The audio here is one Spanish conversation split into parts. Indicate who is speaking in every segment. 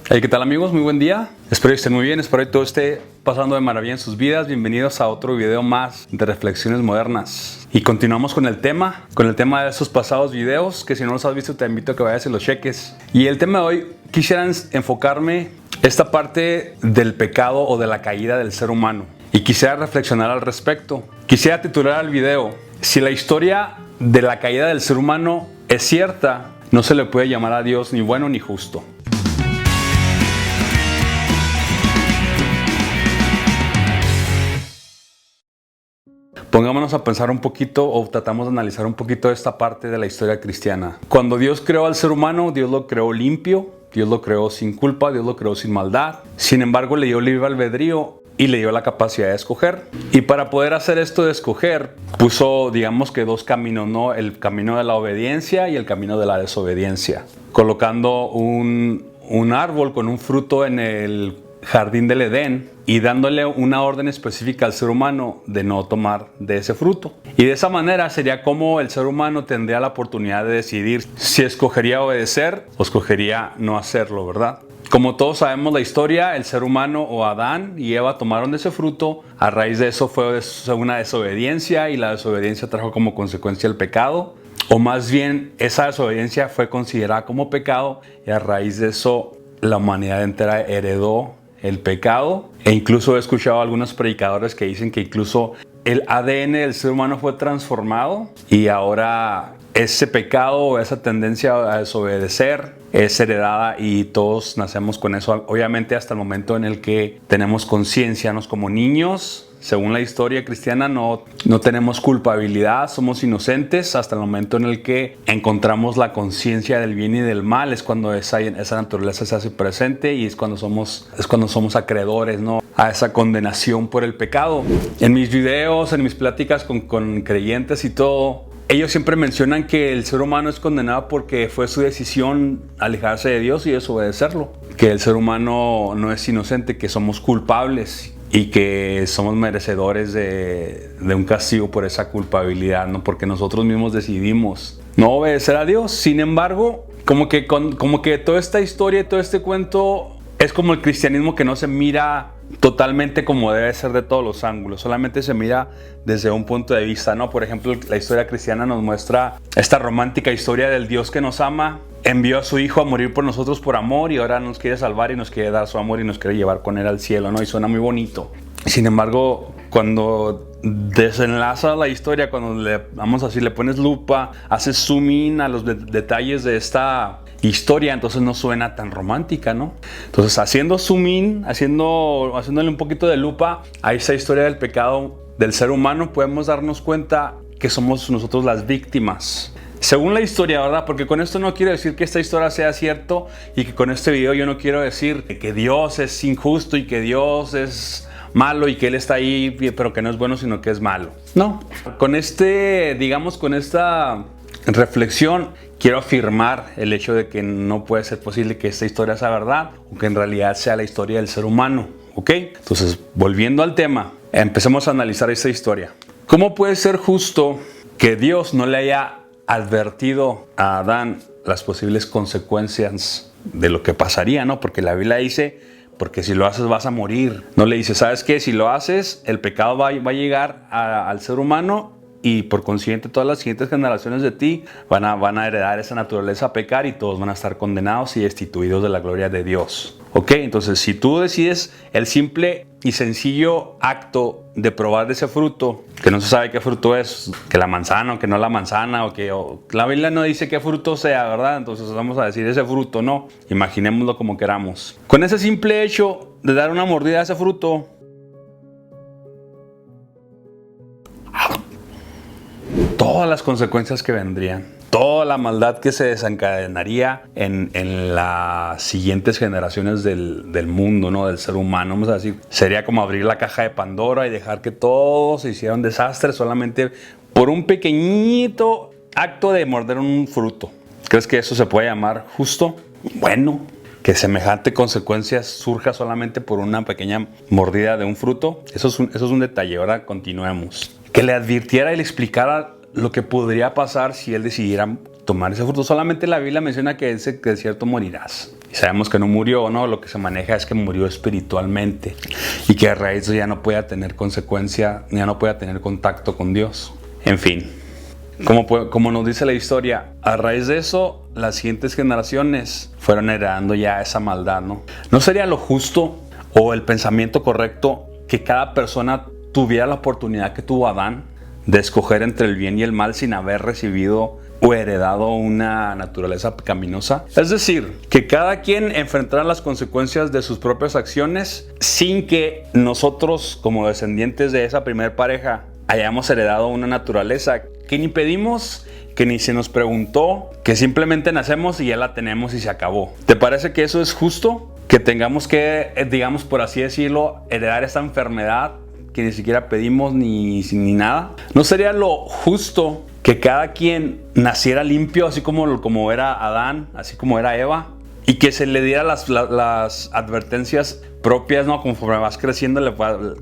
Speaker 1: Hey, ¿qué tal amigos? Muy buen día. Espero que estén muy bien, espero que todo esté pasando de maravilla en sus vidas. Bienvenidos a otro video más de Reflexiones Modernas. Y continuamos con el tema de esos pasados videos, que si no los has visto te invito a que vayas y los cheques. Y el tema de hoy, quisiera enfocarme esta parte del pecado o de la caída del ser humano. Y quisiera reflexionar al respecto. Quisiera titular el video: si la historia de la caída del ser humano es cierta, no se le puede llamar a Dios ni bueno ni justo. Pongámonos a pensar un poquito o tratamos de analizar un poquito esta parte de la historia cristiana. Cuando Dios creó al ser humano, Dios lo creó limpio, Dios lo creó sin culpa, Dios lo creó sin maldad. Sin embargo, le dio libre albedrío y le dio la capacidad de escoger. Y para poder hacer esto de escoger, puso, digamos que dos caminos, ¿no? El camino de la obediencia y el camino de la desobediencia. Colocando un árbol con un fruto en el jardín del Edén y dándole una orden específica al ser humano de no tomar de ese fruto. Y de esa manera sería como el ser humano tendría la oportunidad de decidir si escogería obedecer o escogería no hacerlo, ¿verdad? Como todos sabemos la historia, el ser humano o Adán y Eva tomaron de ese fruto. A raíz de eso fue una desobediencia y la desobediencia trajo como consecuencia el pecado. O más bien esa desobediencia fue considerada como pecado y a raíz de eso la humanidad entera heredó el pecado. E incluso he escuchado a algunos predicadores que dicen que incluso el ADN del ser humano fue transformado y ahora ese pecado o esa tendencia a desobedecer es heredada y todos nacemos con eso, obviamente hasta el momento en el que tenemos conciencia, ¿no? Como niños, según la historia cristiana, no tenemos culpabilidad, somos inocentes hasta el momento en el que encontramos la conciencia del bien y del mal. Es cuando esa naturaleza se hace presente y es cuando somos acreedores, ¿no?, a esa condenación por el pecado. En mis videos, en mis pláticas con creyentes y todo, ellos siempre mencionan que el ser humano es condenado porque fue su decisión alejarse de Dios y desobedecerlo. Que el ser humano no es inocente, que somos culpables y que somos merecedores de un castigo por esa culpabilidad, ¿no? Porque nosotros mismos decidimos no obedecer a Dios. Sin embargo, como que toda esta historia y todo este cuento es como el cristianismo, que no se mira totalmente como debe ser de todos los ángulos, solamente se mira desde un punto de vista, ¿no? Por ejemplo, la historia cristiana nos muestra esta romántica historia del Dios que nos ama, envió a su Hijo a morir por nosotros por amor y ahora nos quiere salvar y nos quiere dar su amor y nos quiere llevar con él al cielo, ¿no? Y suena muy bonito. Sin embargo, cuando desenlaza la historia, cuando le pones lupa, haces zoom in a los detalles de esta historia, entonces no suena tan romántica, ¿no? Entonces, haciendo zoom in, haciéndole un poquito de lupa a esa historia del pecado del ser humano, podemos darnos cuenta que somos nosotros las víctimas. Según la historia, ¿verdad? Porque con esto no quiero decir que esta historia sea cierto y que con este video yo no quiero decir que Dios es injusto y que Dios es malo y que Él está ahí, pero que no es bueno, sino que es malo. No. Con esta reflexión quiero afirmar el hecho de que no puede ser posible que esta historia sea verdad o que en realidad sea la historia del ser humano, ¿ok? Entonces, volviendo al tema, empecemos a analizar esta historia. ¿Cómo puede ser justo que Dios no le haya advertido a Adán las posibles consecuencias de lo que pasaría, ¿no? Porque la Biblia dice, porque si lo haces vas a morir. No le dice, ¿sabes qué? Si lo haces, el pecado va a llegar al ser humano y por consiguiente todas las siguientes generaciones de ti van a heredar esa naturaleza a pecar y todos van a estar condenados y destituidos de la gloria de Dios. ¿Ok? Entonces, si tú decides el simple y sencillo acto de probar de ese fruto, que no se sabe qué fruto es, que la manzana o que no la manzana, la Biblia no dice qué fruto sea, ¿verdad? Entonces vamos a decir ese fruto, no. Imaginémoslo como queramos. Con ese simple hecho de dar una mordida a ese fruto, todas las consecuencias que vendrían, toda la maldad que se desencadenaría en las siguientes generaciones del mundo, ¿no? Del ser humano, vamos a decir, sería como abrir la caja de Pandora y dejar que todo se hiciera un desastre solamente por un pequeñito acto de morder un fruto. ¿Crees que eso se puede llamar justo? Bueno, que semejante consecuencia surja solamente por una pequeña mordida de un fruto, eso es un detalle. Ahora continuemos. Que le advirtiera y le explicara lo que podría pasar si él decidiera tomar ese fruto. Solamente la Biblia menciona que de cierto morirás. Y sabemos que no murió, ¿no? Lo que se maneja es que murió espiritualmente y que a raíz de eso ya no pueda tener consecuencia, ya no pueda tener contacto con Dios. En fin, como nos dice la historia, a raíz de eso, las siguientes generaciones fueron heredando ya esa maldad, ¿no? ¿No sería lo justo o el pensamiento correcto que cada persona tuviera la oportunidad que tuvo Adán de escoger entre el bien y el mal sin haber recibido o heredado una naturaleza pecaminosa? Es decir, que cada quien enfrentara las consecuencias de sus propias acciones sin que nosotros, como descendientes de esa primer pareja, hayamos heredado una naturaleza que ni pedimos, que ni se nos preguntó, que simplemente nacemos y ya la tenemos y se acabó. ¿Te parece que eso es justo? Que tengamos que, digamos por así decirlo, heredar esta enfermedad que ni siquiera pedimos ni nada. ¿No sería lo justo que cada quien naciera limpio, así como era Adán, así como era Eva, y que se le diera las advertencias propias, ¿no? Conforme vas creciendo,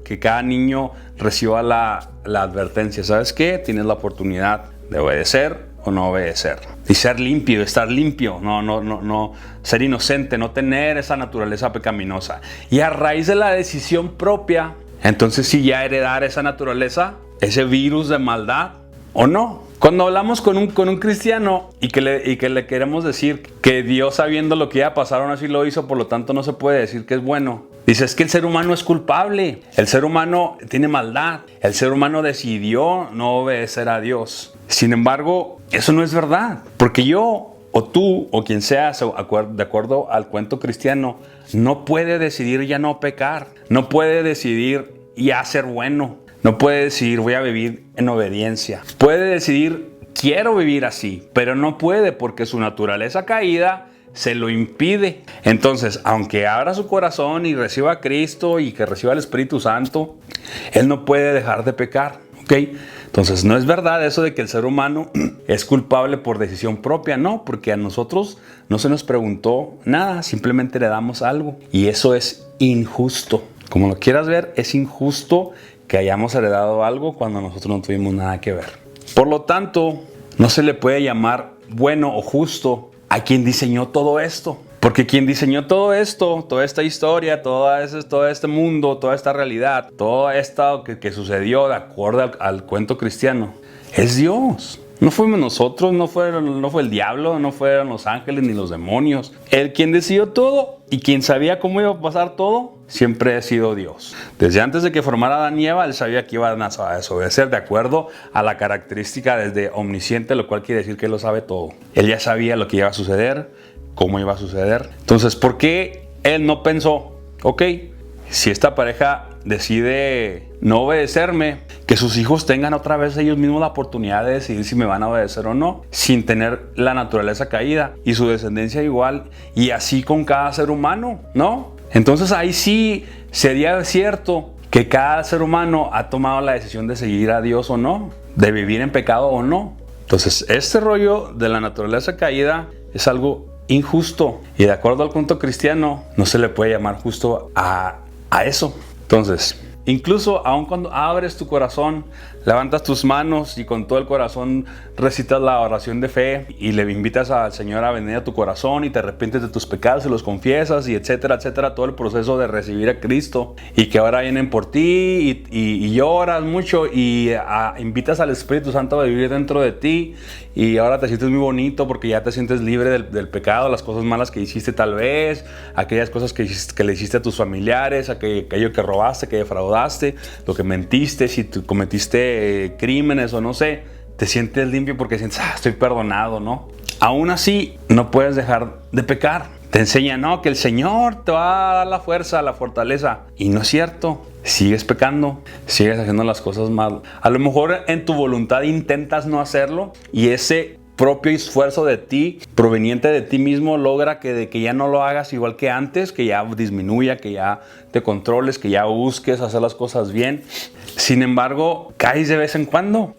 Speaker 1: que cada niño reciba la advertencia? ¿Sabes qué? Tienes la oportunidad de obedecer o no obedecer. Y ser limpio, estar limpio, no ser inocente, no tener esa naturaleza pecaminosa. Y a raíz de la decisión propia, entonces sí ya heredar esa naturaleza, ese virus de maldad, ¿o no? Cuando hablamos con un cristiano y que le queremos decir que Dios, sabiendo lo que iba a pasar, aún así lo hizo, por lo tanto no se puede decir que es bueno. Dice, es que el ser humano es culpable, el ser humano tiene maldad, el ser humano decidió no obedecer a Dios. Sin embargo, eso no es verdad, porque yo o tú o quien sea, de acuerdo al cuento cristiano, no puede decidir ya no pecar, no puede decidir ya ser bueno. No puede decidir voy a vivir en obediencia. Puede decidir quiero vivir así, pero no puede porque su naturaleza caída se lo impide. Entonces, aunque abra su corazón y reciba a Cristo y que reciba el Espíritu Santo, él no puede dejar de pecar. ¿Ok? Entonces, no es verdad eso de que el ser humano es culpable por decisión propia. No, porque a nosotros no se nos preguntó nada, simplemente le damos algo. Y eso es injusto. Como lo quieras ver, es injusto que hayamos heredado algo cuando nosotros no tuvimos nada que ver. Por lo tanto, no se le puede llamar bueno o justo a quien diseñó todo esto. Porque quien diseñó todo esto, toda esta historia, todo este mundo, toda esta realidad, todo esto que sucedió de acuerdo al cuento cristiano, es Dios. No fuimos nosotros, no fue el diablo, no fueron los ángeles ni los demonios. El quien decidió todo y quien sabía cómo iba a pasar todo, siempre ha sido Dios. Desde antes de que formara Adán y Eva, él sabía que iban a desobedecer de acuerdo a la característica desde omnisciente, lo cual quiere decir que él lo sabe todo. Él ya sabía lo que iba a suceder, cómo iba a suceder. Entonces, ¿por qué él no pensó, ok, si esta pareja decide no obedecerme, que sus hijos tengan otra vez ellos mismos la oportunidad de decidir si me van a obedecer o no, sin tener la naturaleza caída y su descendencia igual, y así con cada ser humano, ¿no? Entonces ahí sí sería cierto que cada ser humano ha tomado la decisión de seguir a Dios o no, de vivir en pecado o no. Entonces este rollo de la naturaleza caída es algo injusto, y de acuerdo al cuento cristiano no se le puede llamar justo a eso. Entonces, incluso aun cuando abres tu corazón, levantas tus manos y con todo el corazón recitas la oración de fe y le invitas al Señor a venir a tu corazón y te arrepientes de tus pecados y los confiesas y etcétera, etcétera, todo el proceso de recibir a Cristo, y que ahora vienen por ti y lloras mucho y invitas al Espíritu Santo a vivir dentro de ti, y ahora te sientes muy bonito porque ya te sientes libre del pecado, las cosas malas que hiciste tal vez, aquellas cosas que le hiciste a tus familiares, aquello que robaste, que defraudaste, lo que mentiste, si tú cometiste crímenes o no sé, te sientes limpio porque sientes, estoy perdonado, ¿no? Aún así, no puedes dejar de pecar. Te enseña, no, que el Señor te va a dar la fuerza, la fortaleza. Y no es cierto. Sigues pecando, sigues haciendo las cosas mal. A lo mejor en tu voluntad intentas no hacerlo, y ese propio esfuerzo de ti, proveniente de ti mismo, logra que ya no lo hagas igual que antes, que ya disminuya, que ya te controles, que ya busques hacer las cosas bien. Sin embargo, caes de vez en cuando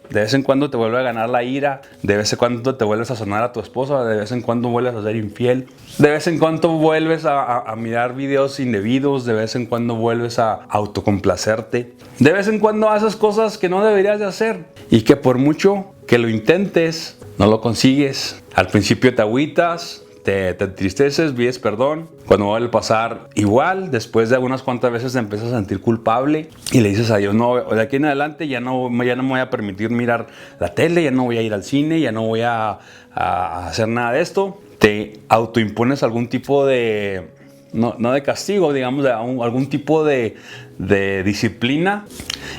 Speaker 1: te vuelve a ganar la ira, de vez en cuando te vuelves a sonar a tu esposa, de vez en cuando vuelves a ser infiel, de vez en cuando vuelves a mirar videos indebidos, de vez en cuando vuelves a autocomplacerte, de vez en cuando haces cosas que no deberías de hacer, y que por mucho que lo intentes, no lo consigues. Al principio te agüitas, te entristeces, pides perdón. Cuando vuelve a pasar igual, después de unas cuantas veces te empiezas a sentir culpable y le dices a Dios, no, de aquí en adelante ya no me voy a permitir mirar la tele, ya no voy a ir al cine, ya no voy a hacer nada de esto. Te autoimpones algún tipo de, no de castigo, digamos, algún tipo de disciplina,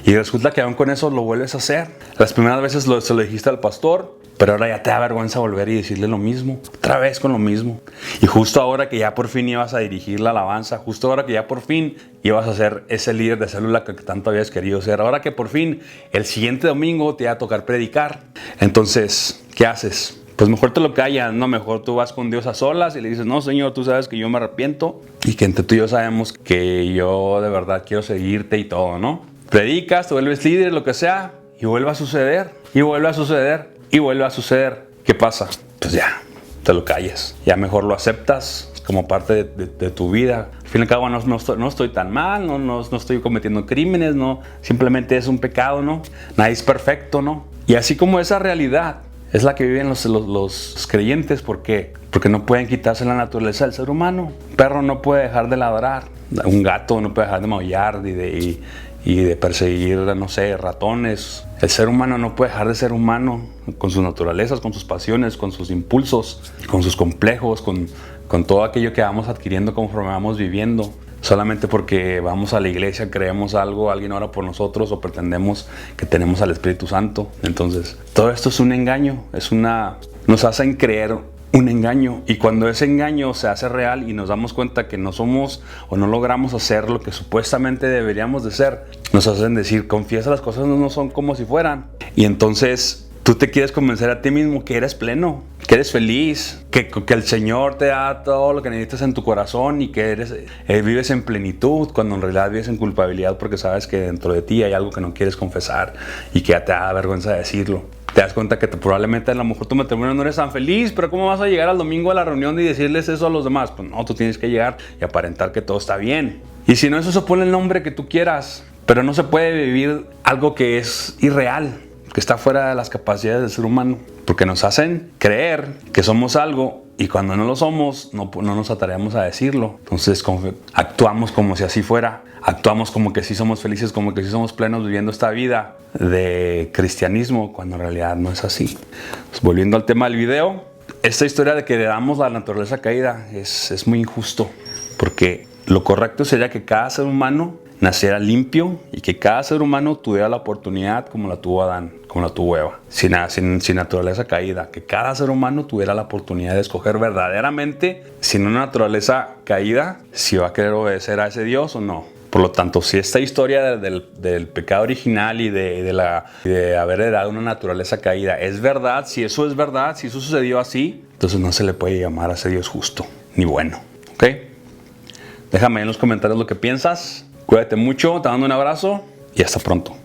Speaker 1: y resulta que aún con eso lo vuelves a hacer. Las primeras veces se lo dijiste al pastor, pero ahora ya te da vergüenza volver y decirle lo mismo, otra vez con lo mismo. Y justo ahora que ya por fin ibas a dirigir la alabanza, justo ahora que ya por fin ibas a ser ese líder de célula que tanto habías querido ser, ahora que por fin el siguiente domingo te va a tocar predicar, entonces, ¿qué haces? Pues mejor te lo callas, ¿no? Mejor tú vas con Dios a solas y le dices, no, Señor, tú sabes que yo me arrepiento y que entre tú y yo sabemos que yo de verdad quiero seguirte y todo, ¿no? Predicas, te vuelves líder, lo que sea, y vuelve a suceder, y vuelve a suceder, y vuelve a suceder. ¿Qué pasa? Pues ya, te lo callas. Ya mejor lo aceptas como parte de tu vida. Al fin y al cabo no estoy tan mal, no estoy cometiendo crímenes, no, simplemente es un pecado, ¿no? Nadie es perfecto, ¿no? Y así como esa realidad es la que viven los creyentes. ¿Por qué? Porque no pueden quitarse la naturaleza del ser humano. Un perro no puede dejar de ladrar. Un gato no puede dejar de maullar y de perseguir, no sé, ratones. El ser humano no puede dejar de ser humano con sus naturalezas, con sus pasiones, con sus impulsos, con sus complejos, con todo aquello que vamos adquiriendo conforme vamos viviendo. Solamente porque vamos a la iglesia, creemos algo, alguien ora por nosotros o pretendemos que tenemos al Espíritu Santo. Entonces, todo esto es un engaño, nos hacen creer un engaño, y cuando ese engaño se hace real y nos damos cuenta que no somos o no logramos hacer lo que supuestamente deberíamos de ser, nos hacen decir, confiesa, las cosas no son como si fueran. Y entonces tú te quieres convencer a ti mismo que eres pleno, que eres feliz, que el Señor te da todo lo que necesitas en tu corazón y que vives en plenitud, cuando en realidad vives en culpabilidad porque sabes que dentro de ti hay algo que no quieres confesar y que ya te da vergüenza decirlo. Te das cuenta que probablemente a lo mejor tu matrimonio no eres tan feliz, pero ¿cómo vas a llegar al domingo a la reunión y decirles eso a los demás? Pues no, tú tienes que llegar y aparentar que todo está bien. Y si no, eso se pone el nombre que tú quieras, pero no se puede vivir algo que es irreal, que está fuera de las capacidades del ser humano, porque nos hacen creer que somos algo y cuando no lo somos, no nos atrevemos a decirlo. Entonces actuamos como si así fuera, actuamos como que sí somos felices, como que sí somos plenos viviendo esta vida de cristianismo, cuando en realidad no es así. Pues volviendo al tema del video, esta historia de que heredamos la naturaleza caída es muy injusto, porque lo correcto sería que cada ser humano naciera limpio y que cada ser humano tuviera la oportunidad como la tuvo Adán, como la tuvo Eva, sin naturaleza caída, que cada ser humano tuviera la oportunidad de escoger verdaderamente, sin una naturaleza caída, si va a querer obedecer a ese Dios o no. Por lo tanto, si esta historia del pecado original y de haber heredado una naturaleza caída es verdad, si eso es verdad, si eso sucedió así, entonces no se le puede llamar a ese Dios justo ni bueno. ¿Ok? Déjame en los comentarios lo que piensas. Cuídate mucho, te mando un abrazo y hasta pronto.